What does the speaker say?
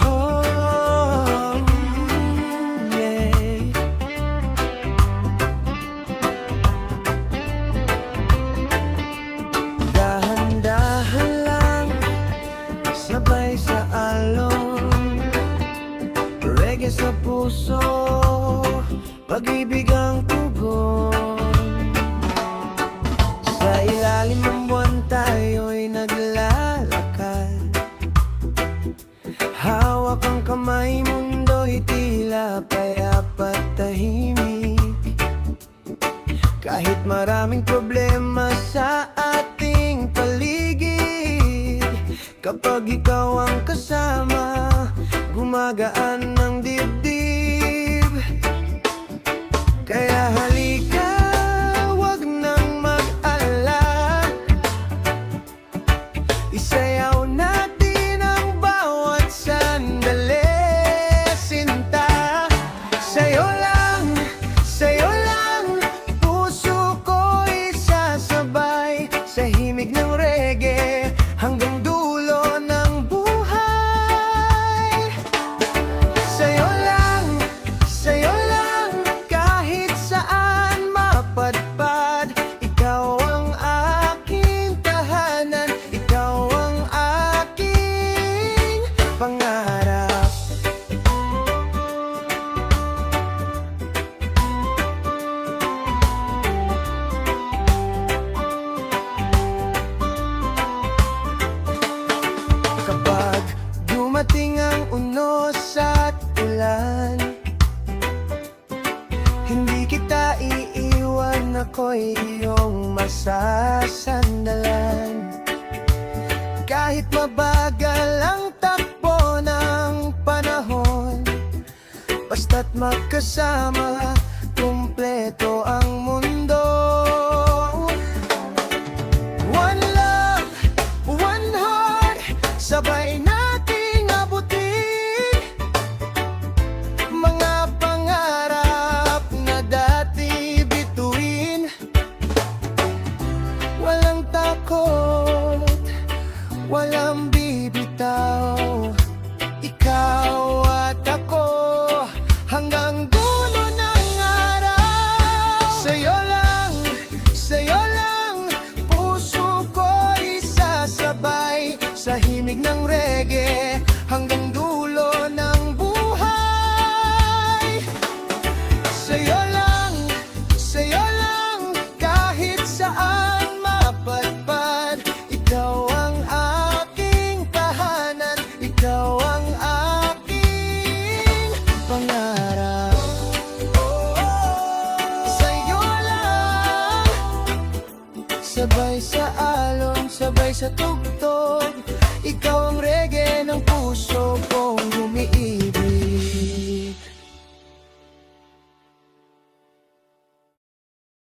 Oh, yeah. Dahan-dahan lang, sabay sa alon, reggae sa puso, pag-ibig ang tugon. Sa ilalim ng buwan tayo'y naglalakad, hawak ang kamay, mundo'y tila payapat tahimik. Kahit maraming problema sa ating paligid, kapag ikaw ang kasama, gumagaan ng dibdib. Kaya halika, wag nang mag-alala, isayaw natin ang bawat sandali. Sinta, sa'yo lang, puso ko isasabay sa himig ng reggae hanggang dulo ng buhay. Sa'yo lang, kahit saan mapadpad, ikaw ang aking tahanan, ikaw ang aking pangarap. Kapag dumating ang unos at ulan, hindi kita iiwan, ako'y iyong masasandalan. Kahit mabagal ang takbo ng panahon, basta't magkasama, kumpleto ang mundo. One love, one heart, sabay nating abutin mga pangarap na dati bituin. Walang takot, walang bibitaw, ikaw at ako hanggang dulo ng araw. Sa'yo lang, puso ko isasabay sa himig ng reggae hanggang dulo ng buhay. Sa'yo lang, kahit saan mapadpad, ikaw ang aking tahanan, ikaw ang aking pangarap. Sa'yo lang, sabay sa alon, sabay sa tugtog, ikaw ang reggae ng puso ko.